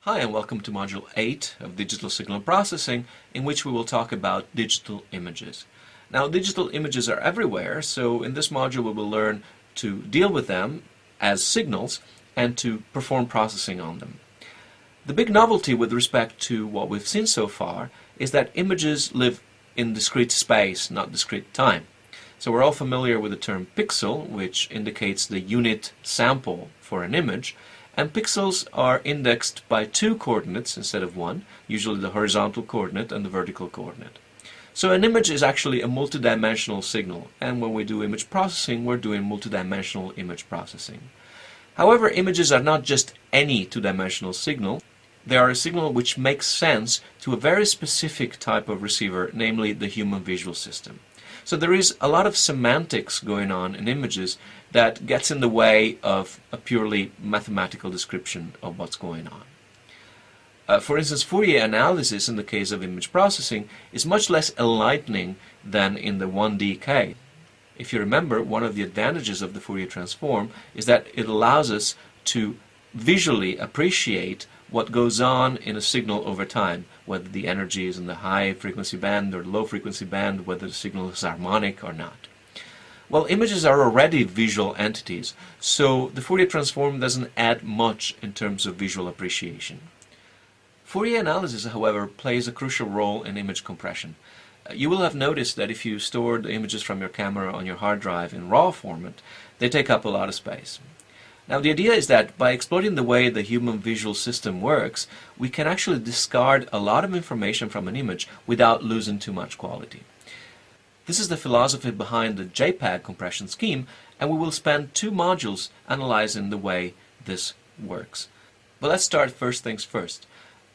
Hi and welcome to Module 8 of Digital Signal Processing, in which we will talk about digital images. Now, digital images are everywhere, so in this module we will learn to deal with them as signals and to perform processing on them. The big novelty with respect to what we've seen so far is that images live in discrete space, not discrete time. So we're all familiar with the term pixel, which indicates the unit sample for an image. And pixels are indexed by two coordinates instead of one, usually the horizontal coordinate and the vertical coordinate. So an image is actually a multidimensional signal, and when we do image processing, we're doing multidimensional image processing. However, images are not just any two-dimensional signal. They are a signal which makes sense to a very specific type of receiver, namely the human visual system. So there is a lot of semantics going on in images that gets in the way of a purely mathematical description of what's going on. For instance, Fourier analysis in the case of image processing is much less enlightening than in the 1D case. If you remember, one of the advantages of the Fourier transform is that it allows us to visually appreciate what goes on in a signal over time, whether the energy is in the high frequency band or low frequency band, whether the signal is harmonic or not. Well, images are already visual entities, so the Fourier transform doesn't add much in terms of visual appreciation. Fourier analysis, however, plays a crucial role in image compression. You will have noticed that if you store the images from your camera on your hard drive in RAW format, they take up a lot of space. Now, the idea is that by exploiting the way the human visual system works, we can actually discard a lot of information from an image without losing too much quality. This is the philosophy behind the JPEG compression scheme, and we will spend 2 modules analyzing the way this works. But let's start first things first.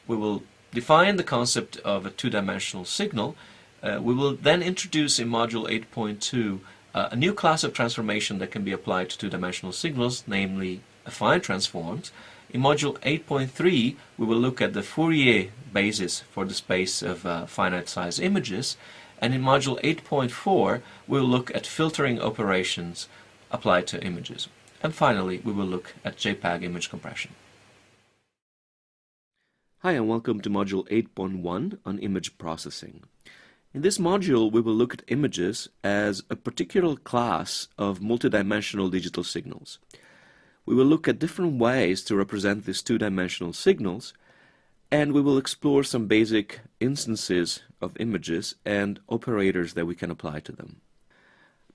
We will define the concept of a two-dimensional signal. We will then introduce in module 8.2 a new class of transformation that can be applied to two-dimensional signals, namely affine transforms. In module 8.3, we will look at the Fourier basis for the space of finite size images, and in module 8.4, we will look at filtering operations applied to images. And finally, we will look at JPEG image compression. Hi, and welcome to module 8.1 on image processing. In this module, we will look at images as a particular class of multidimensional digital signals. We will look at different ways to represent these two-dimensional signals, and we will explore some basic instances of images and operators that we can apply to them.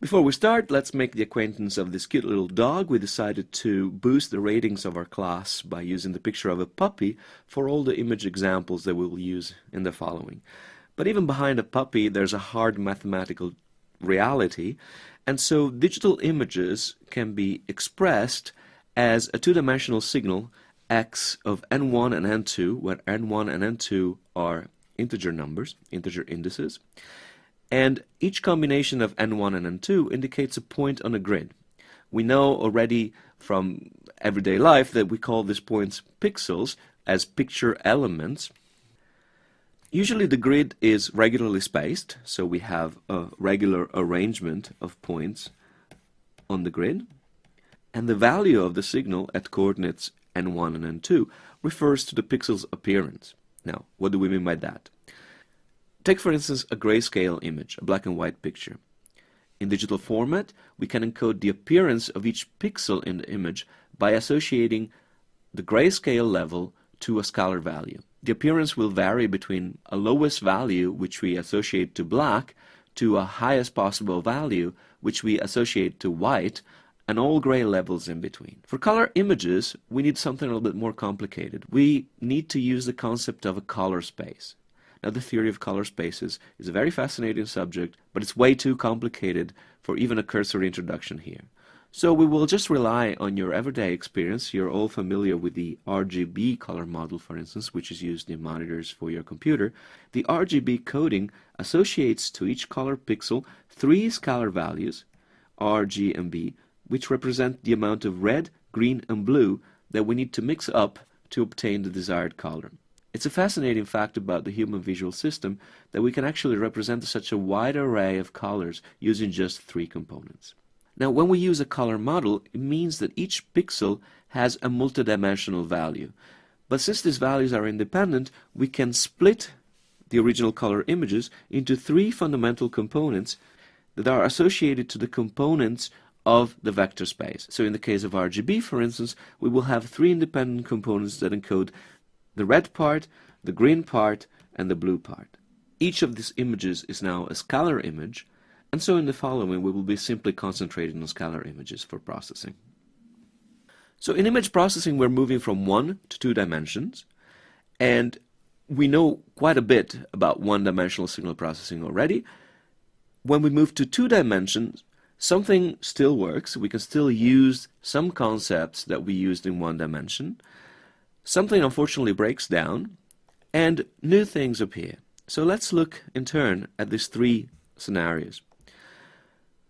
Before we start, let's make the acquaintance of this cute little dog. We decided to boost the ratings of our class by using the picture of a puppy for all the image examples that we will use in the following. But even behind a puppy, there's a hard mathematical reality, and so digital images can be expressed as a two-dimensional signal x of n1 and n2, where n1 and n2 are integer numbers, integer indices, and each combination of n1 and n2 indicates a point on a grid. We know already from everyday life that we call these points pixels as picture elements. Usually the grid is regularly spaced, so we have a regular arrangement of points on the grid, and the value of the signal at coordinates n1 and n2 refers to the pixel's appearance. Now, what do we mean by that? Take, for instance, a grayscale image, a black and white picture. In digital format, we can encode the appearance of each pixel in the image by associating the grayscale level to a scalar value. The appearance will vary between a lowest value, which we associate to black, to a highest possible value, which we associate to white, and all gray levels in between. For color images, we need something a little bit more complicated. We need to use the concept of a color space. Now, the theory of color spaces is a very fascinating subject, but it's way too complicated for even a cursory introduction here. So we will just rely on your everyday experience. You're all familiar with the RGB color model, for instance, which is used in monitors for your computer. The RGB coding associates to each color pixel 3 scalar values, R, G, and B, which represent the amount of red, green, and blue that we need to mix up to obtain the desired color. It's a fascinating fact about the human visual system that we can actually represent such a wide array of colors using just 3 components. Now, when we use a color model, it means that each pixel has a multidimensional value. But since these values are independent, we can split the original color images into three fundamental components that are associated to the components of the vector space. So in the case of RGB, for instance, we will have three independent components that encode the red part, the green part, and the blue part. Each of these images is now a scalar image, and so in the following we will be simply concentrating on scalar images for processing. So in image processing we're moving from 1 to 2 dimensions, and we know quite a bit about one-dimensional signal processing already. When we move to 2 dimensions, something still works. We can still use some concepts that we used in 1 dimension. Something unfortunately breaks down, and new things appear. So let's look in turn at these 3 scenarios.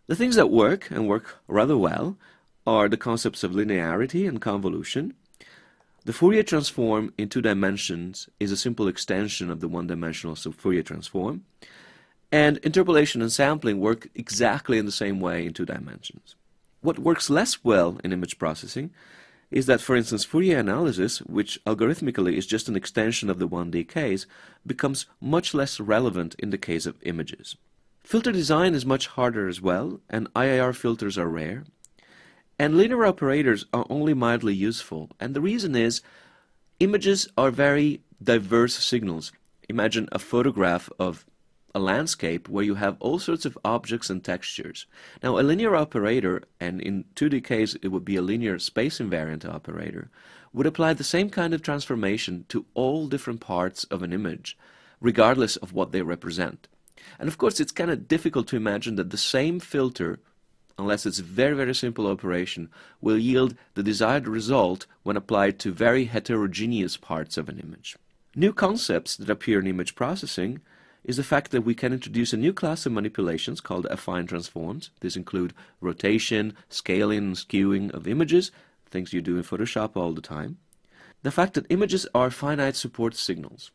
The things that work, and work rather well, are the concepts of linearity and convolution. The Fourier transform in 2 dimensions is a simple extension of the one-dimensional Fourier transform, and interpolation and sampling work exactly in the same way in 2 dimensions. What works less well in image processing is that, for instance, Fourier analysis, which algorithmically is just an extension of the 1D case, becomes much less relevant in the case of images. Filter design is much harder as well, and IIR filters are rare. And linear operators are only mildly useful, and the reason is images are very diverse signals. Imagine a photograph of a landscape where you have all sorts of objects and textures. Now a linear operator, and in 2D case it would be a linear space invariant operator, would apply the same kind of transformation to all different parts of an image, regardless of what they represent. And of course it's kind of difficult to imagine that the same filter, unless it's a very, very simple operation, will yield the desired result when applied to very heterogeneous parts of an image. New concepts that appear in image processing is the fact that we can introduce a new class of manipulations called affine transforms. These include rotation, scaling, and skewing of images, things you do in Photoshop all the time. The fact that images are finite support signals.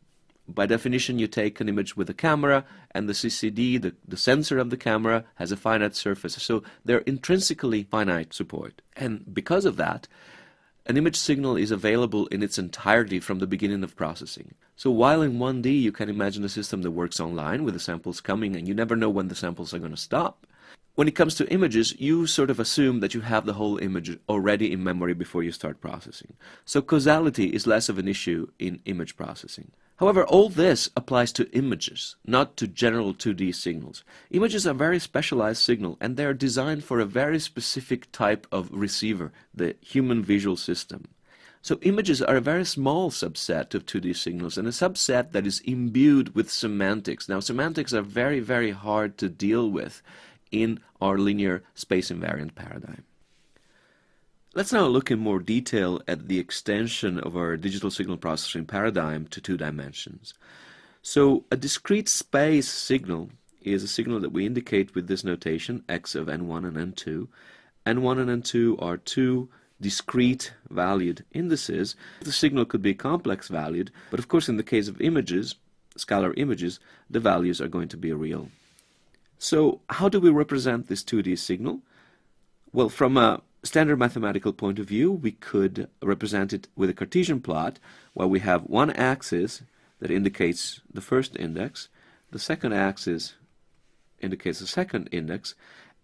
By definition, you take an image with a camera, and the CCD, the sensor of the camera, has a finite surface. So they're intrinsically finite support. And because of that, an image signal is available in its entirety from the beginning of processing. So while in 1D you can imagine a system that works online with the samples coming and you never know when the samples are going to stop, when it comes to images, you sort of assume that you have the whole image already in memory before you start processing. So causality is less of an issue in image processing. However, all this applies to images, not to general 2D signals. Images are very specialized signal, and they are designed for a very specific type of receiver, the human visual system. So images are a very small subset of 2D signals, and a subset that is imbued with semantics. Now, semantics are very, very hard to deal with in our linear space invariant paradigm. Let's now look in more detail at the extension of our digital signal processing paradigm to 2 dimensions. So a discrete space signal is a signal that we indicate with this notation, x of n1 and n2. n1 and n2 are 2 discrete valued indices. The signal could be complex valued, but of course in the case of images, scalar images, the values are going to be real. So how do we represent this 2D signal? Well, from a standard mathematical point of view, we could represent it with a Cartesian plot where we have one axis that indicates the first index, the second axis indicates the second index,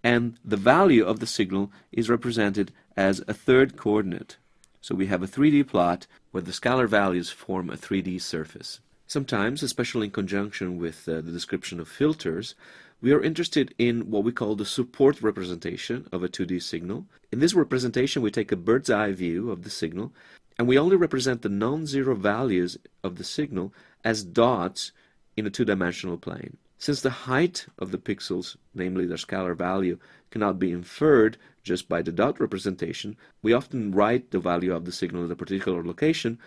and the value of the signal is represented as a third coordinate. So we have a 3D plot where the scalar values form a 3D surface. Sometimes, especially in conjunction with the description of filters, we are interested in what we call the support representation of a 2D signal. In this representation, we take a bird's eye view of the signal, and we only represent the non-zero values of the signal as dots in a 2-dimensional plane. Since the height of the pixels, namely their scalar value, cannot be inferred just by the dot representation, we often write the value of the signal at a particular location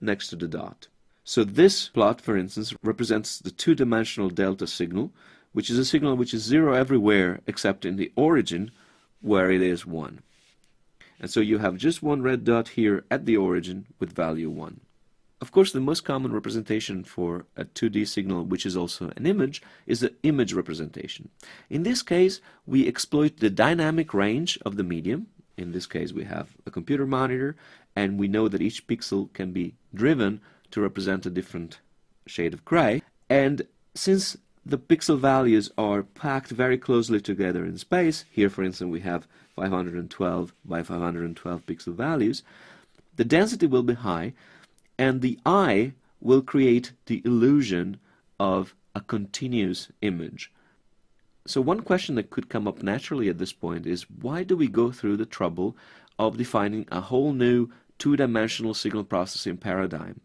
next to the dot. So this plot, for instance, represents the 2-dimensional delta signal, which is a signal which is 0 everywhere except in the origin where it is 1. And so you have just one red dot here at the origin with value 1. Of course, the most common representation for a 2D signal, which is also an image, is the image representation. In this case, we exploit the dynamic range of the medium. In this case, we have a computer monitor, and we know that each pixel can be driven to represent a different shade of gray. And since the pixel values are packed very closely together in space, here for instance we have 512 by 512 pixel values, the density will be high, and the eye will create the illusion of a continuous image. So one question that could come up naturally at this point is, why do we go through the trouble of defining a whole new two-dimensional signal processing paradigm?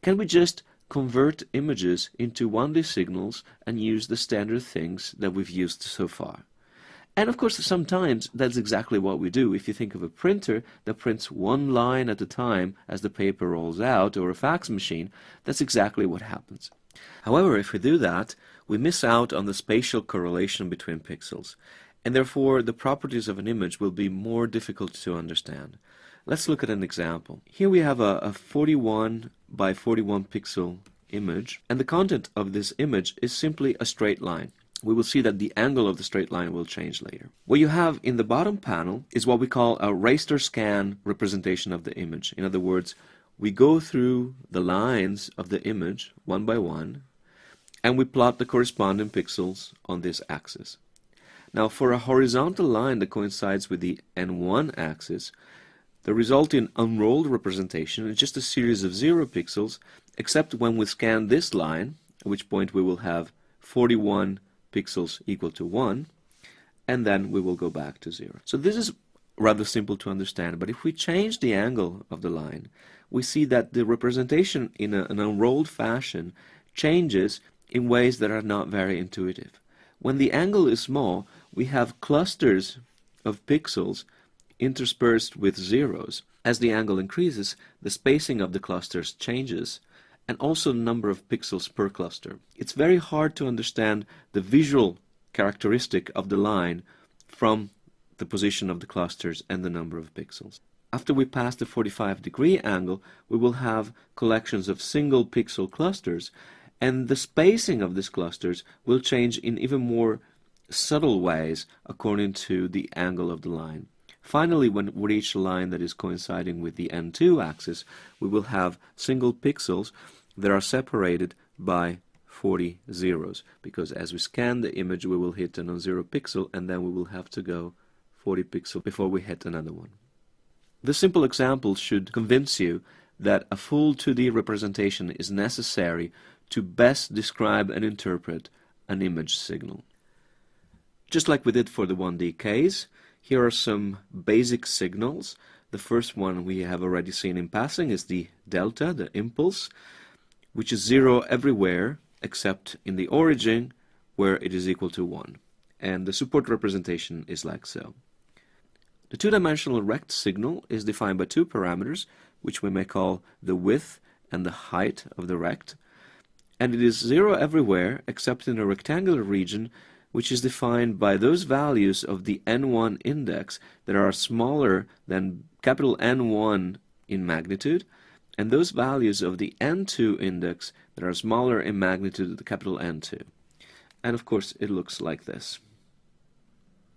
Can we just convert images into 1D signals and use the standard things that we've used so far? And of course, sometimes that's exactly what we do. If you think of a printer that prints one line at a time as the paper rolls out, or a fax machine, that's exactly what happens. However, if we do that, we miss out on the spatial correlation between pixels, and therefore the properties of an image will be more difficult to understand. Let's look at an example. Here we have a 41 by 41 pixel image, and the content of this image is simply a straight line. We will see that the angle of the straight line will change later. What you have in the bottom panel is what we call a raster scan representation of the image. In other words, we go through the lines of the image one by one, and we plot the corresponding pixels on this axis. Now, for a horizontal line that coincides with the N1 axis, the resulting unrolled representation is just a series of 0 pixels, except when we scan this line, at which point we will have 41 pixels equal to 1, and then we will go back to 0. So this is rather simple to understand, but if we change the angle of the line, we see that the representation in an unrolled fashion changes in ways that are not very intuitive. When the angle is small, we have clusters of pixels interspersed with zeros. As the angle increases, the spacing of the clusters changes, and also the number of pixels per cluster. It's very hard to understand the visual characteristic of the line from the position of the clusters and the number of pixels. After we pass the 45-degree angle, we will have collections of single pixel clusters, and the spacing of these clusters will change in even more subtle ways according to the angle of the line. Finally, when we reach a line that is coinciding with the N2 axis, we will have single pixels that are separated by 40 zeros, because as we scan the image we will hit a non-zero pixel, and then we will have to go 40 pixels before we hit another one. This simple example should convince you that a full 2D representation is necessary to best describe and interpret an image signal. Just like we did for the 1D case, here are some basic signals. The first one we have already seen in passing is the delta, the impulse, which is 0 everywhere except in the origin, where it is equal to 1. And the support representation is like so. The two-dimensional rect signal is defined by two parameters, which we may call the width and the height of the rect, and it is 0 everywhere except in a rectangular region, which is defined by those values of the N1 index that are smaller than capital N1 in magnitude, and those values of the N2 index that are smaller in magnitude than the capital N2. And of course it looks like this.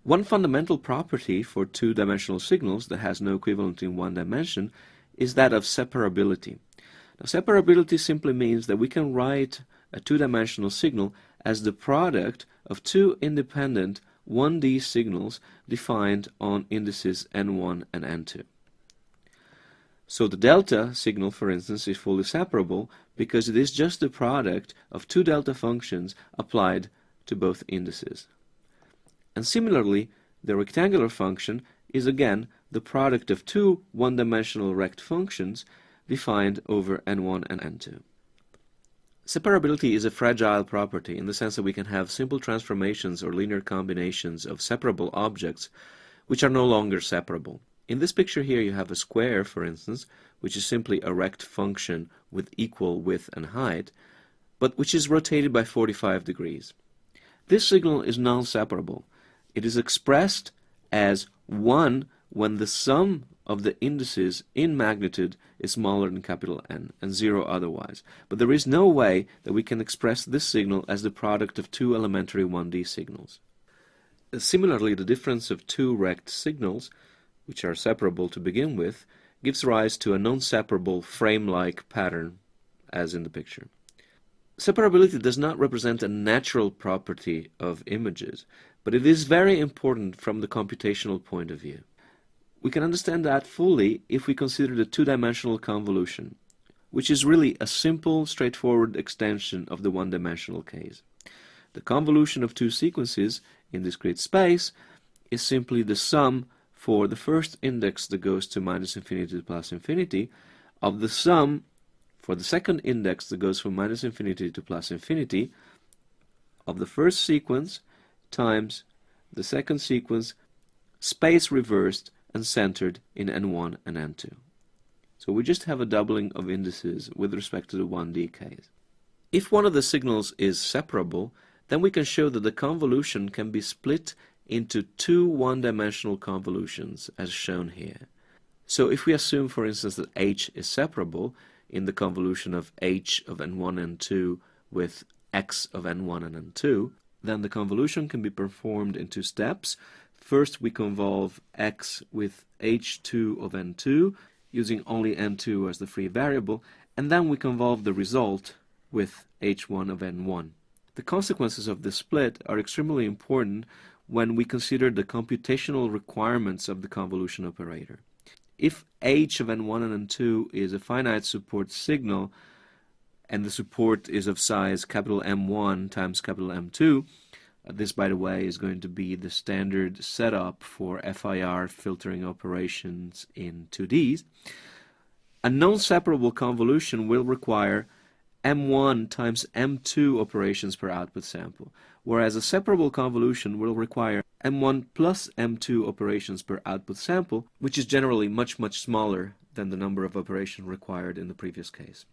One fundamental property for two-dimensional signals that has no equivalent in one dimension is that of separability. Now, separability simply means that we can write a two-dimensional signal as the product of two independent 1D signals defined on indices N1 and N2. So the delta signal, for instance, is fully separable because it is just the product of two delta functions applied to both indices. And similarly, the rectangular function is again the product of two one-dimensional rect functions defined over N1 and N2. Separability is a fragile property in the sense that we can have simple transformations or linear combinations of separable objects which are no longer separable. In this picture here you have a square, for instance, which is simply a rect function with equal width and height, but which is rotated by 45 degrees. This signal is non-separable. It is expressed as 1 when the sum of the indices in magnitude is smaller than capital N, and 0 otherwise. But there is no way that we can express this signal as the product of two elementary 1D signals. Similarly, the difference of two rect signals, which are separable to begin with, gives rise to a non-separable frame-like pattern, as in the picture. Separability does not represent a natural property of images, but it is very important from the computational point of view. We can understand that fully if we consider the two-dimensional convolution, which is really a simple, straightforward extension of the one-dimensional case. The convolution of two sequences in discrete space is simply the sum for the first index that goes to minus infinity to plus infinity of the sum for the second index that goes from minus infinity to plus infinity of the first sequence times the second sequence, space reversed and centered in n1 and n2. So we just have a doubling of indices with respect to the 1D case. If one of the signals is separable, then we can show that the convolution can be split into two one-dimensional convolutions, as shown here. So if we assume, for instance, that H is separable in the convolution of H of n1 and n2 with X of n1 and n2, then the convolution can be performed in two steps. First, we convolve X with H2 of n2, using only n2 as the free variable, and then we convolve the result with H1 of n1. The consequences of this split are extremely important when we consider the computational requirements of the convolution operator. If H of n1 and n2 is a finite support signal, and the support is of size capital M1 times capital M2, this, by the way, is going to be the standard setup for FIR filtering operations in 2Ds. A non-separable convolution will require M1 times M2 operations per output sample, whereas a separable convolution will require M1 plus M2 operations per output sample, which is generally much, much smaller than the number of operations required in the previous case.